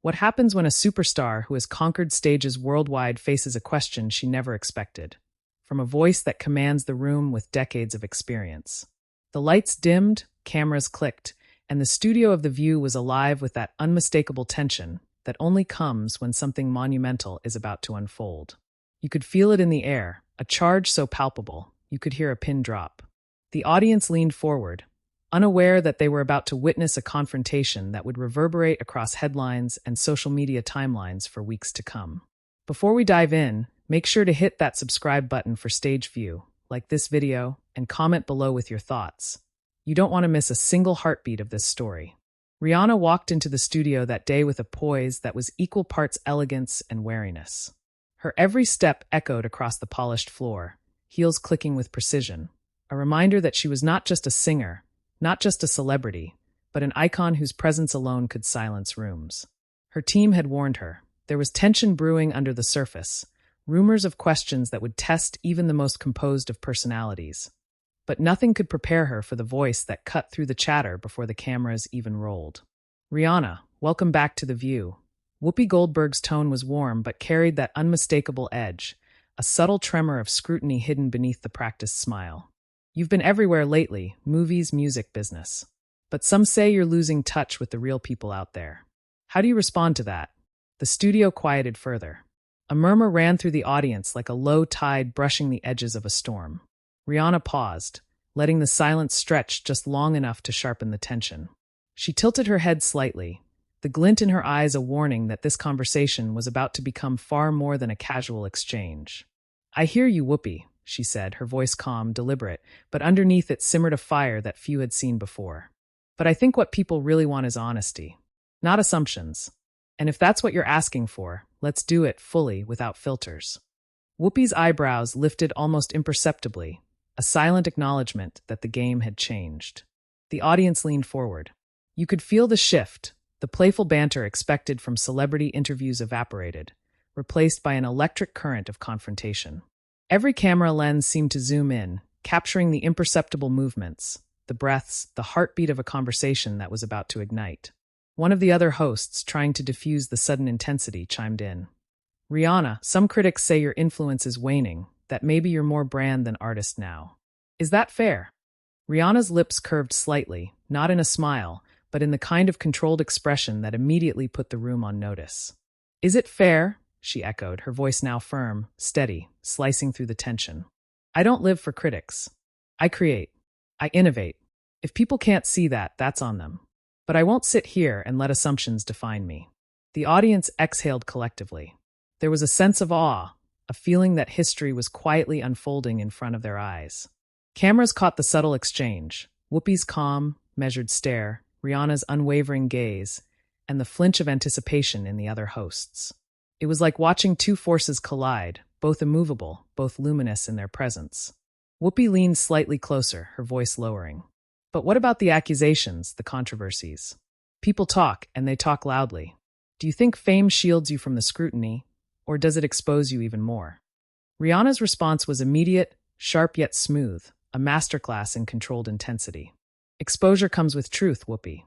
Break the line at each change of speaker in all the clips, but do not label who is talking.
What happens when a superstar who has conquered stages worldwide faces a question she never expected, from a voice that commands the room with decades of experience? The lights dimmed, cameras clicked, and the studio of The View was alive with that unmistakable tension that only comes when something monumental is about to unfold. You could feel it in the air, a charge so palpable, you could hear a pin drop. The audience leaned forward, unaware that they were about to witness a confrontation that would reverberate across headlines and social media timelines for weeks to come. Before we dive in, make sure to hit that subscribe button for Stage View, like this video, and comment below with your thoughts. You don't want to miss a single heartbeat of this story. Rihanna walked into the studio that day with a poise that was equal parts elegance and wariness. Her every step echoed across the polished floor, heels clicking with precision, a reminder that she was not just a singer, not just a celebrity, but an icon whose presence alone could silence rooms. Her team had warned her. There was tension brewing under the surface, rumors of questions that would test even the most composed of personalities. But nothing could prepare her for the voice that cut through the chatter before the cameras even rolled. "Rihanna, welcome back to The View." Whoopi Goldberg's tone was warm but carried that unmistakable edge, a subtle tremor of scrutiny hidden beneath the practiced smile. "You've been everywhere lately, movies, music, business. But some say you're losing touch with the real people out there. How do you respond to that?" The studio quieted further. A murmur ran through the audience like a low tide brushing the edges of a storm. Rihanna paused, letting the silence stretch just long enough to sharpen the tension. She tilted her head slightly, the glint in her eyes a warning that this conversation was about to become far more than a casual exchange. "I hear you, Whoopi," she said, her voice calm, deliberate, but underneath it simmered a fire that few had seen before. "But I think what people really want is honesty, not assumptions. And if that's what you're asking for, let's do it fully without filters." Whoopi's eyebrows lifted almost imperceptibly, a silent acknowledgement that the game had changed. The audience leaned forward. You could feel the shift. The playful banter expected from celebrity interviews evaporated, replaced by an electric current of confrontation. Every camera lens seemed to zoom in, capturing the imperceptible movements, the breaths, the heartbeat of a conversation that was about to ignite. One of the other hosts, trying to diffuse the sudden intensity, chimed in. "Rihanna, some critics say your influence is waning, that maybe you're more brand than artist now. Is that fair?" Rihanna's lips curved slightly, not in a smile, but in the kind of controlled expression that immediately put the room on notice. "Is it fair?" she echoed, her voice now firm, steady, slicing through the tension. "I don't live for critics. I create. I innovate. If people can't see that, that's on them. But I won't sit here and let assumptions define me." The audience exhaled collectively. There was a sense of awe, a feeling that history was quietly unfolding in front of their eyes. Cameras caught the subtle exchange, Whoopi's calm, measured stare, Rihanna's unwavering gaze, and the flinch of anticipation in the other hosts. It was like watching two forces collide, both immovable, both luminous in their presence. Whoopi leaned slightly closer, her voice lowering. "But what about the accusations, the controversies? People talk, and they talk loudly. Do you think fame shields you from the scrutiny, or does it expose you even more?" Rihanna's response was immediate, sharp yet smooth, a masterclass in controlled intensity. "Exposure comes with truth, Whoopi.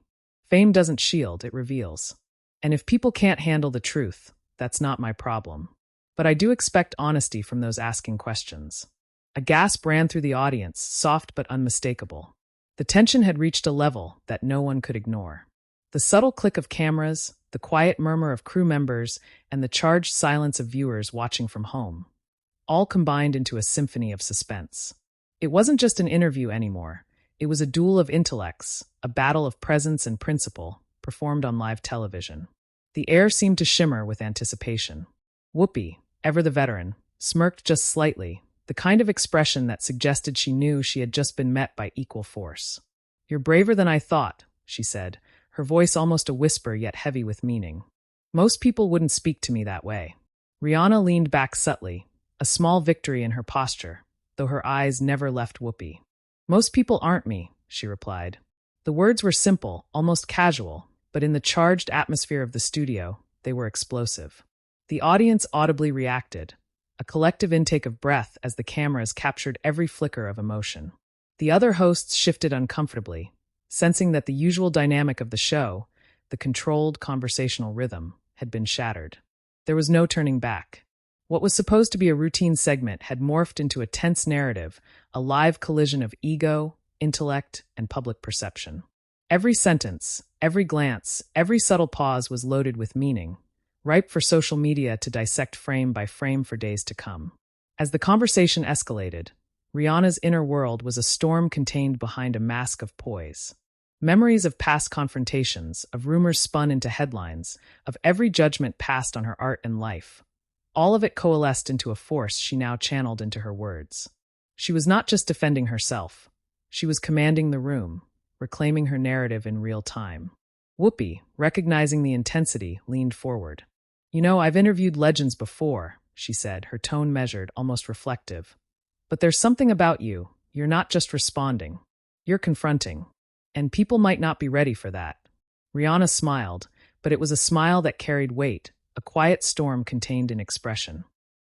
Fame doesn't shield, it reveals. And if people can't handle the truth, that's not my problem. But I do expect honesty from those asking questions." A gasp ran through the audience, soft but unmistakable. The tension had reached a level that no one could ignore. The subtle click of cameras, the quiet murmur of crew members, and the charged silence of viewers watching from home, all combined into a symphony of suspense. It wasn't just an interview anymore. It was a duel of intellects, a battle of presence and principle, performed on live television. The air seemed to shimmer with anticipation. Whoopi, ever the veteran, smirked just slightly, the kind of expression that suggested she knew she had just been met by equal force. "You're braver than I thought," she said, her voice almost a whisper yet heavy with meaning. "Most people wouldn't speak to me that way." Rihanna leaned back subtly, a small victory in her posture, though her eyes never left Whoopi. "Most people aren't me," she replied. The words were simple, almost casual, but in the charged atmosphere of the studio, they were explosive. The audience audibly reacted, a collective intake of breath as the cameras captured every flicker of emotion. The other hosts shifted uncomfortably, sensing that the usual dynamic of the show, the controlled conversational rhythm, had been shattered. There was no turning back. What was supposed to be a routine segment had morphed into a tense narrative, a live collision of ego, intellect, and public perception. Every sentence, every glance, every subtle pause was loaded with meaning, ripe for social media to dissect frame by frame for days to come. As the conversation escalated, Rihanna's inner world was a storm contained behind a mask of poise. Memories of past confrontations, of rumors spun into headlines, of every judgment passed on her art and life. All of it coalesced into a force she now channeled into her words. She was not just defending herself. She was commanding the room, reclaiming her narrative in real time. Whoopi, recognizing the intensity, leaned forward. "You know, I've interviewed legends before," she said, her tone measured, almost reflective. "But there's something about you. You're not just responding. You're confronting. And people might not be ready for that." Rihanna smiled, but it was a smile that carried weight, a quiet storm contained in expression.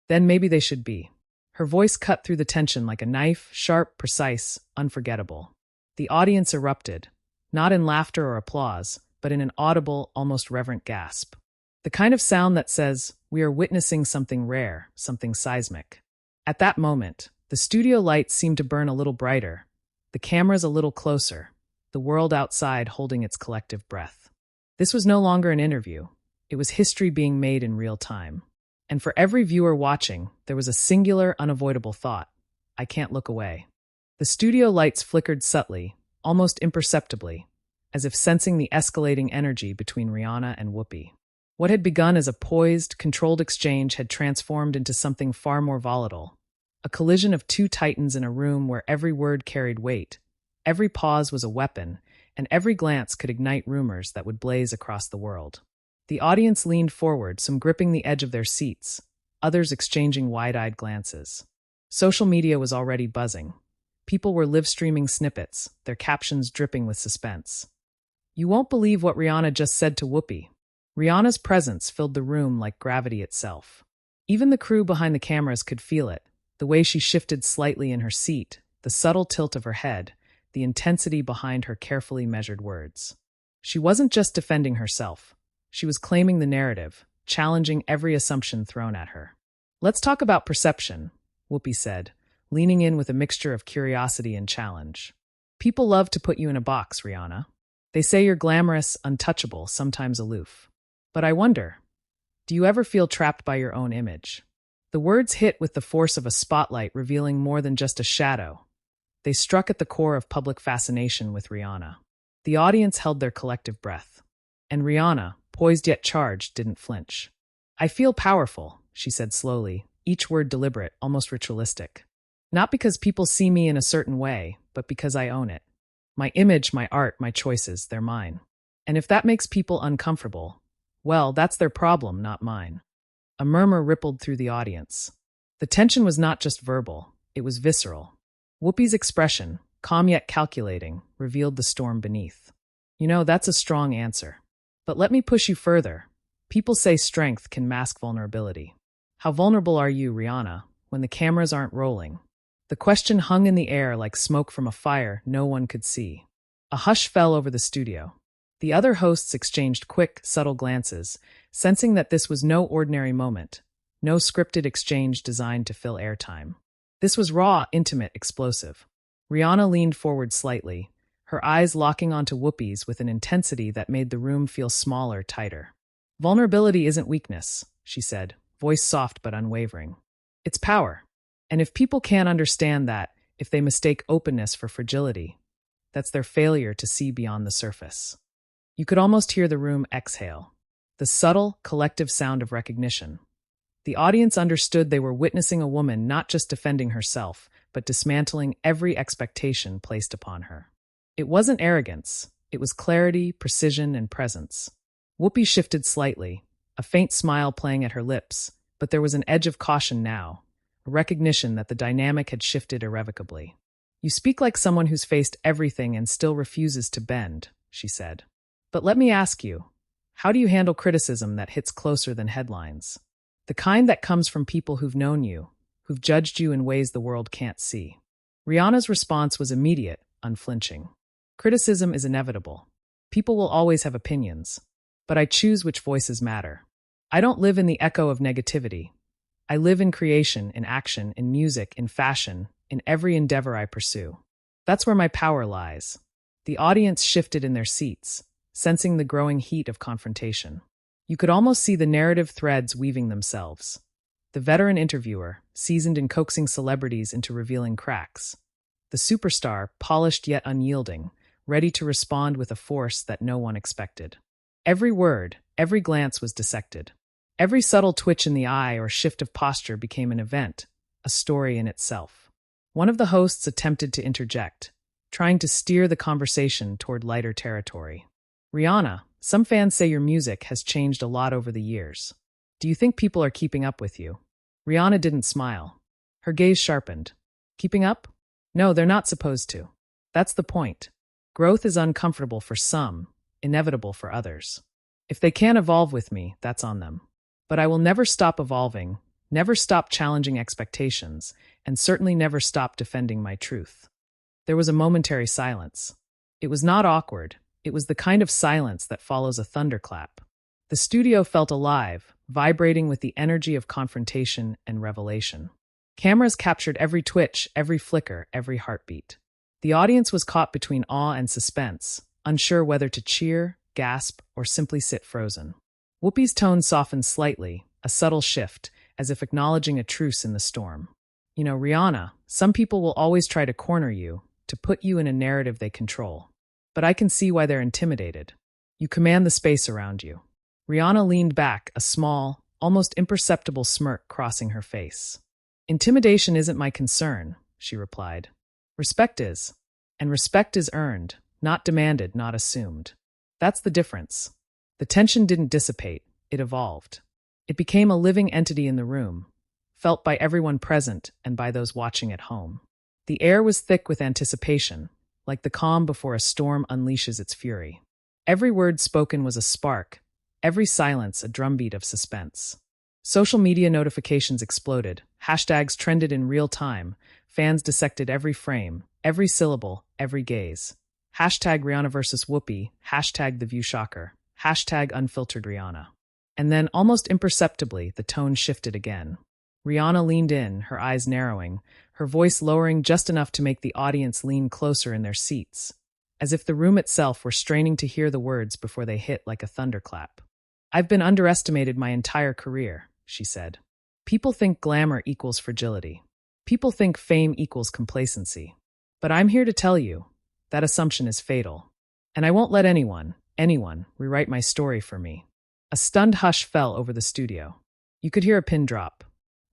"Then maybe they should be." Her voice cut through the tension like a knife, sharp, precise, unforgettable. The audience erupted, not in laughter or applause, but in an audible, almost reverent gasp. The kind of sound that says, "We are witnessing something rare, something seismic." At that moment, the studio lights seemed to burn a little brighter, the cameras a little closer, the world outside holding its collective breath. This was no longer an interview. It was history being made in real time. And for every viewer watching, there was a singular, unavoidable thought: I can't look away. The studio lights flickered subtly, almost imperceptibly, as if sensing the escalating energy between Rihanna and Whoopi. What had begun as a poised, controlled exchange had transformed into something far more volatile. A collision of two titans in a room where every word carried weight, every pause was a weapon, and every glance could ignite rumors that would blaze across the world. The audience leaned forward, some gripping the edge of their seats, others exchanging wide-eyed glances. Social media was already buzzing. People were live-streaming snippets, their captions dripping with suspense. "You won't believe what Rihanna just said to Whoopi." Rihanna's presence filled the room like gravity itself. Even the crew behind the cameras could feel it, the way she shifted slightly in her seat, the subtle tilt of her head, the intensity behind her carefully measured words. She wasn't just defending herself. She was claiming the narrative, challenging every assumption thrown at her. "Let's talk about perception," Whoopi said, leaning in with a mixture of curiosity and challenge. "People love to put you in a box, Rihanna. They say you're glamorous, untouchable, sometimes aloof. But I wonder, do you ever feel trapped by your own image?" The words hit with the force of a spotlight, revealing more than just a shadow. They struck at the core of public fascination with Rihanna. The audience held their collective breath. And Rihanna, poised yet charged, didn't flinch. "I feel powerful," she said slowly, each word deliberate, almost ritualistic. "Not because people see me in a certain way, but because I own it. My image, my art, my choices, they're mine. And if that makes people uncomfortable, well, that's their problem, not mine." A murmur rippled through the audience. The tension was not just verbal, it was visceral. Whoopi's expression, calm yet calculating, revealed the storm beneath. "You know, that's a strong answer. But let me push you further. People say strength can mask vulnerability. How vulnerable are you, Rihanna, when the cameras aren't rolling?" The question hung in the air like smoke from a fire no one could see. A hush fell over the studio. The other hosts exchanged quick, subtle glances, sensing that this was no ordinary moment, no scripted exchange designed to fill airtime. This was raw, intimate, explosive. Rihanna leaned forward slightly, her eyes locking onto Whoopi's with an intensity that made the room feel smaller, tighter. "Vulnerability isn't weakness," she said, voice soft but unwavering. "It's power. And if people can't understand that, if they mistake openness for fragility, that's their failure to see beyond the surface." You could almost hear the room exhale, the subtle, collective sound of recognition. The audience understood they were witnessing a woman not just defending herself, but dismantling every expectation placed upon her. It wasn't arrogance, it was clarity, precision, and presence. Whoopi shifted slightly, a faint smile playing at her lips, but there was an edge of caution now, a recognition that the dynamic had shifted irrevocably. "You speak like someone who's faced everything and still refuses to bend," she said. "But let me ask you, how do you handle criticism that hits closer than headlines? The kind that comes from people who've known you, who've judged you in ways the world can't see." Rihanna's response was immediate, unflinching. "Criticism is inevitable. People will always have opinions. But I choose which voices matter. I don't live in the echo of negativity. I live in creation, in action, in music, in fashion, in every endeavor I pursue. That's where my power lies. The audience shifted in their seats, sensing the growing heat of confrontation. You could almost see the narrative threads weaving themselves. The veteran interviewer, seasoned in coaxing celebrities into revealing cracks. The superstar, polished yet unyielding, ready to respond with a force that no one expected. Every word, every glance was dissected. Every subtle twitch in the eye or shift of posture became an event, a story in itself. One of the hosts attempted to interject, trying to steer the conversation toward lighter territory. Rihanna, some fans say your music has changed a lot over the years. Do you think people are keeping up with you? Rihanna didn't smile. Her gaze sharpened. Keeping up? No, they're not supposed to. That's the point. Growth is uncomfortable for some, inevitable for others. If they can't evolve with me, that's on them. But I will never stop evolving, never stop challenging expectations, and certainly never stop defending my truth. There was a momentary silence. It was not awkward. It was the kind of silence that follows a thunderclap. The studio felt alive, vibrating with the energy of confrontation and revelation. Cameras captured every twitch, every flicker, every heartbeat. The audience was caught between awe and suspense, unsure whether to cheer, gasp, or simply sit frozen. Whoopi's tone softened slightly, a subtle shift, as if acknowledging a truce in the storm. You know, Rihanna, some people will always try to corner you, to put you in a narrative they control. But I can see why they're intimidated. You command the space around you. Rihanna leaned back, a small, almost imperceptible smirk crossing her face. Intimidation isn't my concern, she replied. Respect is. And respect is earned, not demanded, not assumed. That's the difference. The tension didn't dissipate, it evolved. It became a living entity in the room, felt by everyone present and by those watching at home. The air was thick with anticipation, like the calm before a storm unleashes its fury. Every word spoken was a spark, every silence a drumbeat of suspense. Social media notifications exploded, hashtags trended in real time, fans dissected every frame, every syllable, every gaze. Hashtag Rihanna versus Whoopi, hashtag The View Shocker, hashtag Unfiltered Rihanna. And then, almost imperceptibly, the tone shifted again. Rihanna leaned in, her eyes narrowing, her voice lowering just enough to make the audience lean closer in their seats, as if the room itself were straining to hear the words before they hit like a thunderclap. I've been underestimated my entire career, she said. People think glamour equals fragility. People think fame equals complacency. But I'm here to tell you, that assumption is fatal. And I won't let anyone, rewrite my story for me. A stunned hush fell over the studio. You could hear a pin drop.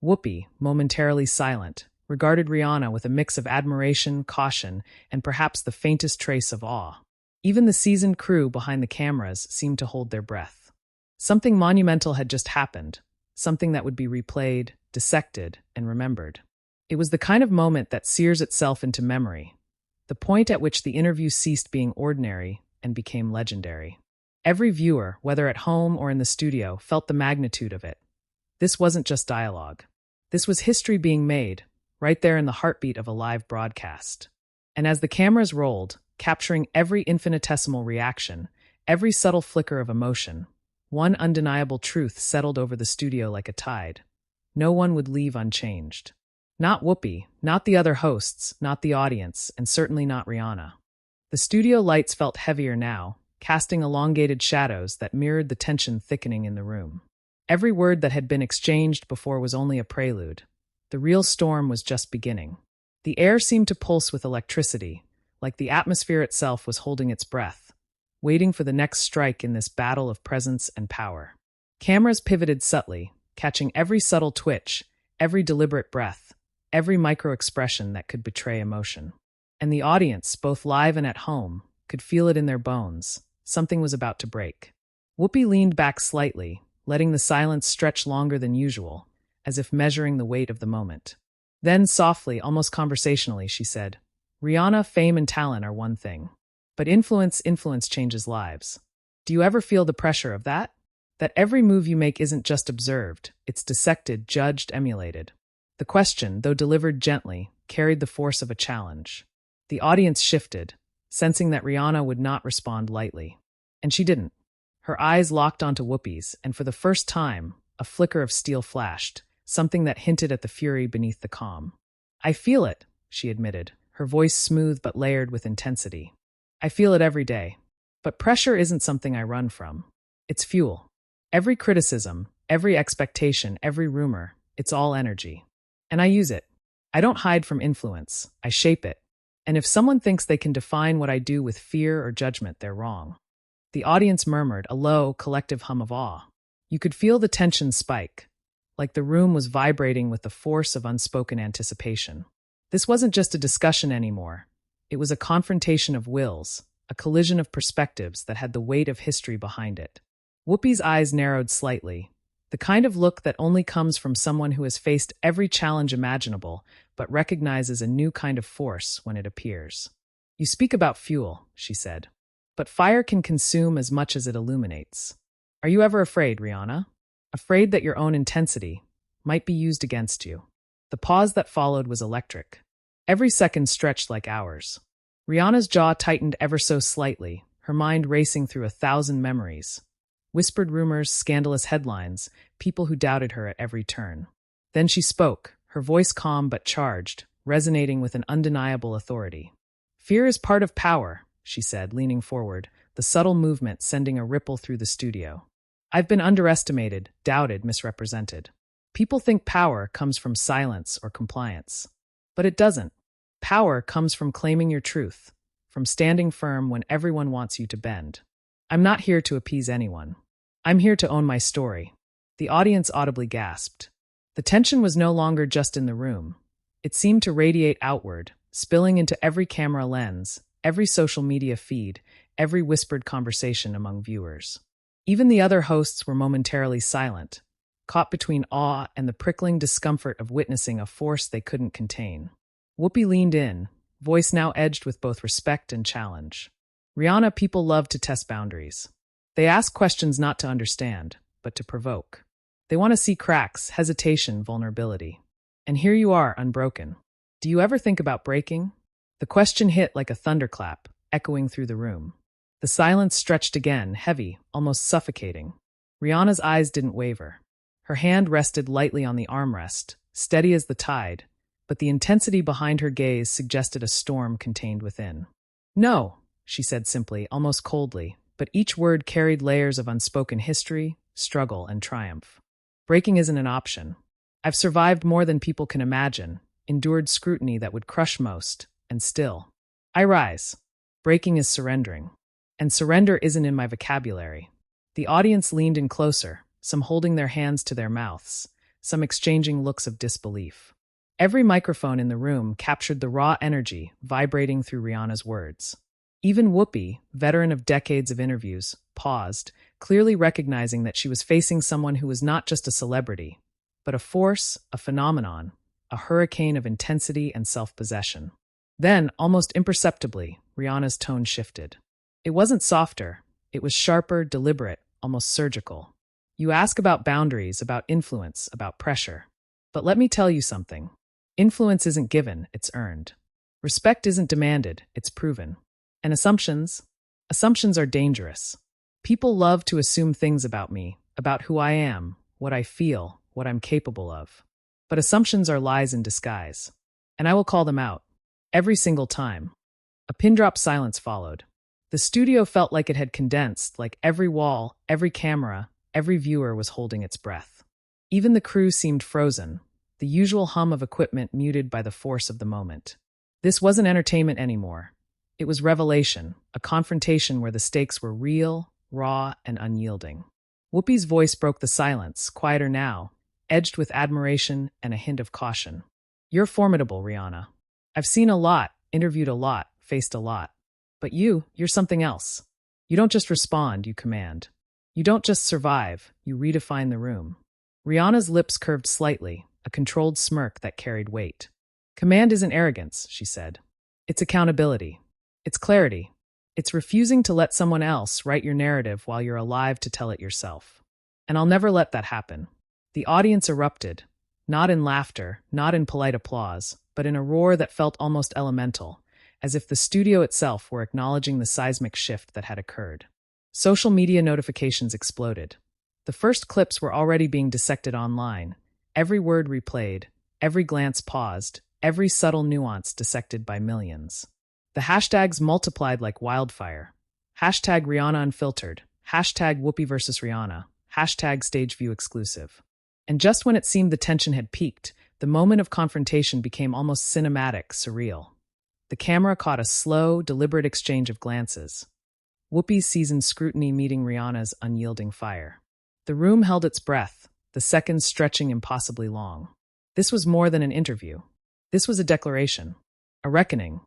Whoopi, momentarily silent, regarded Rihanna with a mix of admiration, caution, and perhaps the faintest trace of awe. Even the seasoned crew behind the cameras seemed to hold their breath. Something monumental had just happened, something that would be replayed, dissected, and remembered. It was the kind of moment that sears itself into memory, the point at which the interview ceased being ordinary and became legendary. Every viewer, whether at home or in the studio, felt the magnitude of it. This wasn't just dialogue. This was history being made, right there in the heartbeat of a live broadcast. And as the cameras rolled, capturing every infinitesimal reaction, every subtle flicker of emotion, one undeniable truth settled over the studio like a tide. No one would leave unchanged. Not Whoopi, not the other hosts, not the audience, and certainly not Rihanna. The studio lights felt heavier now, casting elongated shadows that mirrored the tension thickening in the room. Every word that had been exchanged before was only a prelude. The real storm was just beginning. The air seemed to pulse with electricity, like the atmosphere itself was holding its breath, waiting for the next strike in this battle of presence and power. Cameras pivoted subtly, catching every subtle twitch, every deliberate breath, every micro-expression that could betray emotion. And the audience, both live and at home, could feel it in their bones. Something was about to break. Whoopi leaned back slightly, letting the silence stretch longer than usual, as if measuring the weight of the moment. Then softly, almost conversationally, she said, Rihanna, fame and talent are one thing. But influence changes lives. Do you ever feel the pressure of that? That every move you make isn't just observed, it's dissected, judged, emulated. The question, though delivered gently, carried the force of a challenge. The audience shifted, sensing that Rihanna would not respond lightly. And she didn't. Her eyes locked onto Whoopi's, and for the first time, a flicker of steel flashed, something that hinted at the fury beneath the calm. "I feel it," she admitted, her voice smooth but layered with intensity. "I feel it every day. But pressure isn't something I run from. It's fuel. Every criticism, every expectation, every rumor, it's all energy. And I use it. I don't hide from influence. I shape it. And if someone thinks they can define what I do with fear or judgment, they're wrong." The audience murmured, a low, collective hum of awe. You could feel the tension spike, like the room was vibrating with the force of unspoken anticipation. This wasn't just a discussion anymore. It was a confrontation of wills, a collision of perspectives that had the weight of history behind it. Whoopi's eyes narrowed slightly, the kind of look that only comes from someone who has faced every challenge imaginable, but recognizes a new kind of force when it appears. "You speak about fuel," she said, "but fire can consume as much as it illuminates. Are you ever afraid, Rihanna? Afraid that your own intensity might be used against you?" The pause that followed was electric. Every second stretched like hours. Rihanna's jaw tightened ever so slightly, her mind racing through 1,000 memories. Whispered rumors, scandalous headlines, people who doubted her at every turn. Then she spoke, her voice calm but charged, resonating with an undeniable authority. "Fear is part of power," she said, leaning forward, the subtle movement sending a ripple through the studio. "I've been underestimated, doubted, misrepresented. People think power comes from silence or compliance. But it doesn't. Power comes from claiming your truth, from standing firm when everyone wants you to bend. I'm not here to appease anyone. I'm here to own my story." The audience audibly gasped. The tension was no longer just in the room. It seemed to radiate outward, spilling into every camera lens, every social media feed, every whispered conversation among viewers. Even the other hosts were momentarily silent, caught between awe and the prickling discomfort of witnessing a force they couldn't contain. Whoopi leaned in, voice now edged with both respect and challenge. "Rihanna, people love to test boundaries. They ask questions not to understand, but to provoke. They want to see cracks, hesitation, vulnerability. And here you are, unbroken. Do you ever think about breaking?" The question hit like a thunderclap, echoing through the room. The silence stretched again, heavy, almost suffocating. Rihanna's eyes didn't waver. Her hand rested lightly on the armrest, steady as the tide, but the intensity behind her gaze suggested a storm contained within. "No," she said simply, almost coldly, but each word carried layers of unspoken history, struggle, and triumph. "Breaking isn't an option. I've survived more than people can imagine, endured scrutiny that would crush most, and still, I rise. Breaking is surrendering. And surrender isn't in my vocabulary." The audience leaned in closer, some holding their hands to their mouths, some exchanging looks of disbelief. Every microphone in the room captured the raw energy vibrating through Rihanna's words. Even Whoopi, veteran of decades of interviews, paused, clearly recognizing that she was facing someone who was not just a celebrity, but a force, a phenomenon, a hurricane of intensity and self-possession. Then, almost imperceptibly, Rihanna's tone shifted. It wasn't softer, it was sharper, deliberate, almost surgical. "You ask about boundaries, about influence, about pressure. But let me tell you something. Influence isn't given, it's earned. Respect isn't demanded, it's proven. And assumptions are dangerous. People love to assume things about me, about who I am, what I feel, what I'm capable of. But assumptions are lies in disguise. And I will call them out. Every single time." A pin-drop silence followed. The studio felt like it had condensed, like every wall, every camera, every viewer was holding its breath. Even the crew seemed frozen, the usual hum of equipment muted by the force of the moment. This wasn't entertainment anymore. It was revelation, a confrontation where the stakes were real, raw, and unyielding. Whoopi's voice broke the silence, quieter now, edged with admiration and a hint of caution. "You're formidable, Rihanna. I've seen a lot, interviewed a lot, faced a lot. But you're something else. You don't just respond, you command. You don't just survive, you redefine the room." Rihanna's lips curved slightly, a controlled smirk that carried weight. "Command isn't arrogance," she said. "It's accountability. It's clarity. It's refusing to let someone else write your narrative while you're alive to tell it yourself. And I'll never let that happen." The audience erupted, not in laughter, not in polite applause, but in a roar that felt almost elemental, as if the studio itself were acknowledging the seismic shift that had occurred. Social media notifications exploded. The first clips were already being dissected online, every word replayed, every glance paused, every subtle nuance dissected by millions. The hashtags multiplied like wildfire. Hashtag Rihanna Unfiltered, hashtag Whoopi versus Rihanna, hashtag Stage View Exclusive. And just when it seemed the tension had peaked, the moment of confrontation became almost cinematic, surreal. The camera caught a slow, deliberate exchange of glances. Whoopi's seasoned scrutiny meeting Rihanna's unyielding fire. The room held its breath, the seconds stretching impossibly long. This was more than an interview. This was a declaration, a reckoning,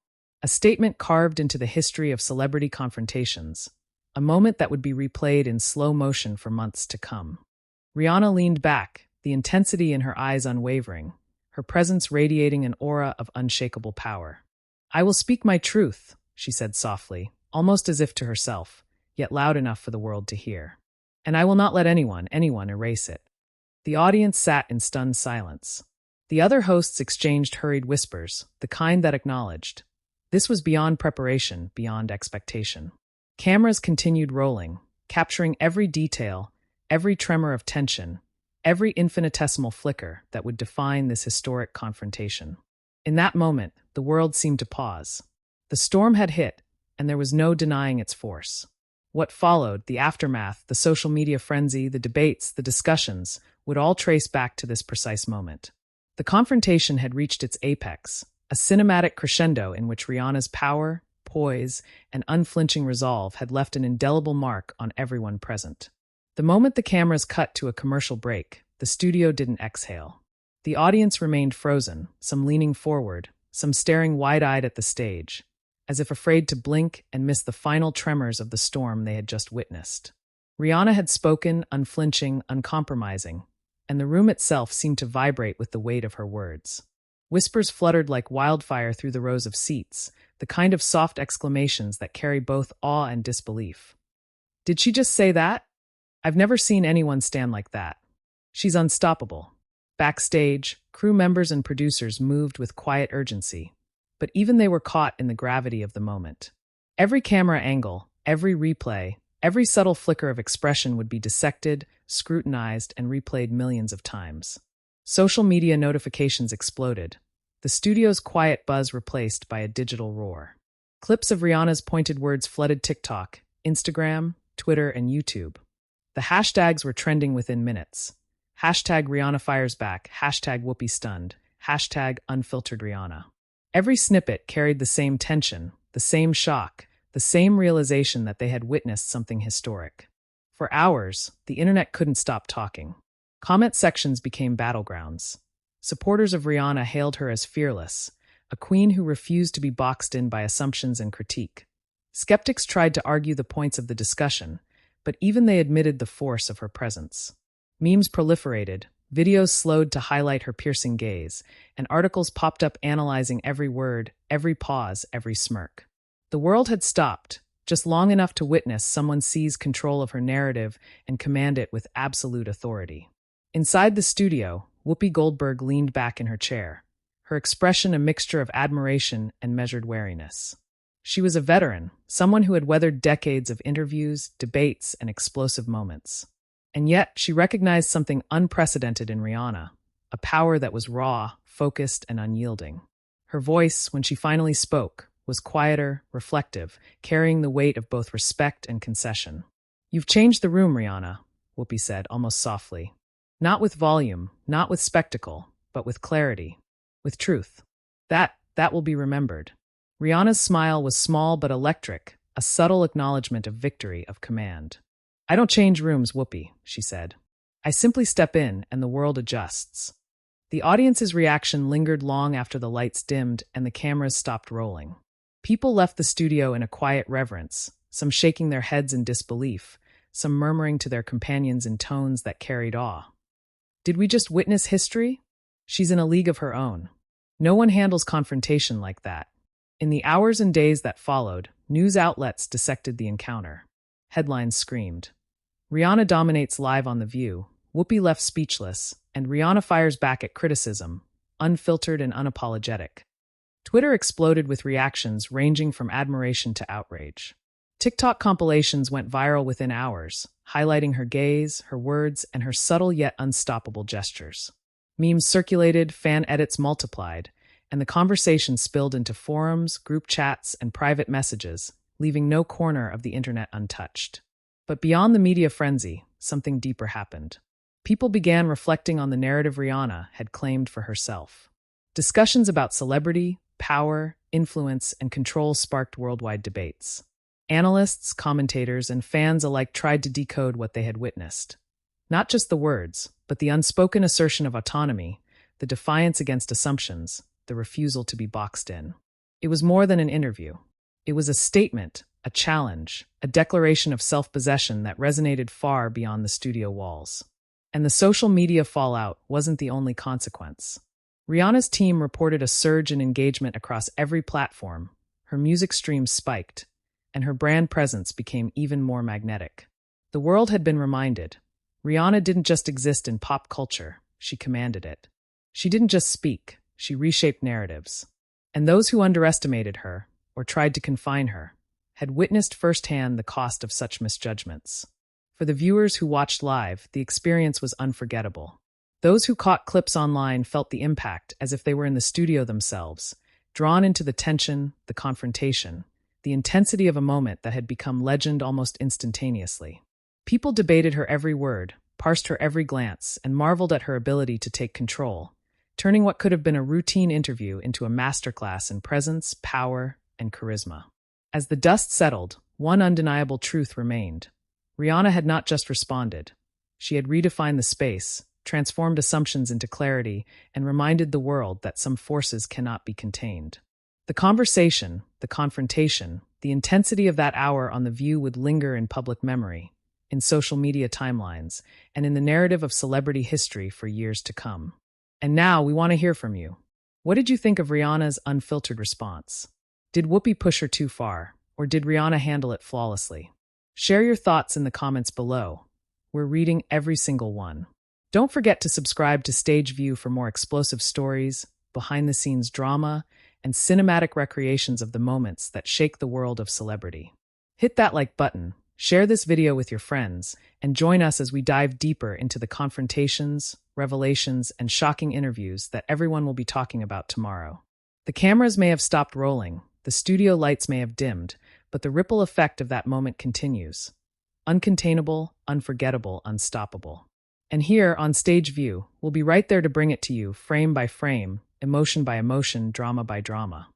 a statement carved into the history of celebrity confrontations, a moment that would be replayed in slow motion for months to come. Rihanna leaned back, the intensity in her eyes unwavering, her presence radiating an aura of unshakable power. "I will speak my truth," she said softly, almost as if to herself, yet loud enough for the world to hear. "And I will not let anyone erase it." The audience sat in stunned silence. The other hosts exchanged hurried whispers, the kind that acknowledged. This was beyond preparation, beyond expectation. Cameras continued rolling, capturing every detail, every tremor of tension, every infinitesimal flicker that would define this historic confrontation. In that moment, the world seemed to pause. The storm had hit, and there was no denying its force. What followed, the aftermath, the social media frenzy, the debates, the discussions, would all trace back to this precise moment. The confrontation had reached its apex, a cinematic crescendo in which Rihanna's power, poise, and unflinching resolve had left an indelible mark on everyone present. The moment the cameras cut to a commercial break, the studio didn't exhale. The audience remained frozen, some leaning forward, some staring wide-eyed at the stage, as if afraid to blink and miss the final tremors of the storm they had just witnessed. Rihanna had spoken, unflinching, uncompromising, and the room itself seemed to vibrate with the weight of her words. Whispers fluttered like wildfire through the rows of seats, the kind of soft exclamations that carry both awe and disbelief. "Did she just say that? I've never seen anyone stand like that. She's unstoppable." Backstage, crew members and producers moved with quiet urgency, but even they were caught in the gravity of the moment. Every camera angle, every replay, every subtle flicker of expression would be dissected, scrutinized, and replayed millions of times. Social media notifications exploded, the studio's quiet buzz replaced by a digital roar. Clips of Rihanna's pointed words flooded TikTok, Instagram, Twitter, and YouTube. The hashtags were trending within minutes. Hashtag Rihanna fires back, hashtag Whoopi stunned, hashtag unfiltered Rihanna. Every snippet carried the same tension, the same shock, the same realization that they had witnessed something historic. For hours, the internet couldn't stop talking. Comment sections became battlegrounds. Supporters of Rihanna hailed her as fearless, a queen who refused to be boxed in by assumptions and critique. Skeptics tried to argue the points of the discussion, but even they admitted the force of her presence. Memes proliferated, videos slowed to highlight her piercing gaze, and articles popped up analyzing every word, every pause, every smirk. The world had stopped, just long enough to witness someone seize control of her narrative and command it with absolute authority. Inside the studio, Whoopi Goldberg leaned back in her chair, her expression a mixture of admiration and measured wariness. She was a veteran, someone who had weathered decades of interviews, debates, and explosive moments. And yet, she recognized something unprecedented in Rihanna, a power that was raw, focused, and unyielding. Her voice, when she finally spoke, was quieter, reflective, carrying the weight of both respect and concession. "You've changed the room, Rihanna," Whoopi said, almost softly. "Not with volume, not with spectacle, but with clarity, with truth. That will be remembered." Rihanna's smile was small but electric, a subtle acknowledgement of victory, of command. "I don't change rooms, Whoopi," she said. "I simply step in and the world adjusts." The audience's reaction lingered long after the lights dimmed and the cameras stopped rolling. People left the studio in a quiet reverence, some shaking their heads in disbelief, some murmuring to their companions in tones that carried awe. Did we just witness history? She's in a league of her own. No one handles confrontation like that. In the hours and days that followed, news outlets dissected the encounter. Headlines screamed, "Rihanna dominates live on The View," Whoopi left speechless, and Rihanna fires back at criticism, unfiltered and unapologetic. Twitter exploded with reactions ranging from admiration to outrage. TikTok compilations went viral within hours, highlighting her gaze, her words, and her subtle yet unstoppable gestures. Memes circulated, fan edits multiplied, and the conversation spilled into forums, group chats, and private messages, leaving no corner of the internet untouched. But beyond the media frenzy, something deeper happened. People began reflecting on the narrative Rihanna had claimed for herself. Discussions about celebrity, power, influence, and control sparked worldwide debates. Analysts, commentators, and fans alike tried to decode what they had witnessed. Not just the words, but the unspoken assertion of autonomy, the defiance against assumptions, the refusal to be boxed in. It was more than an interview. It was a statement, a challenge, a declaration of self-possession that resonated far beyond the studio walls. And the social media fallout wasn't the only consequence. Rihanna's team reported a surge in engagement across every platform, her music streams spiked, and her brand presence became even more magnetic. The world had been reminded. Rihanna didn't just exist in pop culture, she commanded it. She didn't just speak, she reshaped narratives. And those who underestimated her, or tried to confine her, had witnessed firsthand the cost of such misjudgments. For the viewers who watched live, the experience was unforgettable. Those who caught clips online felt the impact as if they were in the studio themselves, drawn into the tension, the confrontation, the intensity of a moment that had become legend almost instantaneously. People debated her every word, parsed her every glance, and marveled at her ability to take control, turning what could have been a routine interview into a masterclass in presence, power, and charisma. As the dust settled, one undeniable truth remained. Rihanna had not just responded. She had redefined the space, transformed assumptions into clarity, and reminded the world that some forces cannot be contained. The conversation, the confrontation, the intensity of that hour on The View would linger in public memory, in social media timelines, and in the narrative of celebrity history for years to come. And now we want to hear from you. What did you think of Rihanna's unfiltered response? Did Whoopi push her too far, or did Rihanna handle it flawlessly? Share your thoughts in the comments below. We're reading every single one. Don't forget to subscribe to Stage View for more explosive stories, behind-the-scenes drama, and cinematic recreations of the moments that shake the world of celebrity. Hit that like button, share this video with your friends, and join us as we dive deeper into the confrontations, revelations, and shocking interviews that everyone will be talking about tomorrow. The cameras may have stopped rolling, the studio lights may have dimmed, but the ripple effect of that moment continues. Uncontainable, unforgettable, unstoppable. And here on Stage View, we'll be right there to bring it to you, frame by frame, emotion by emotion, drama by drama.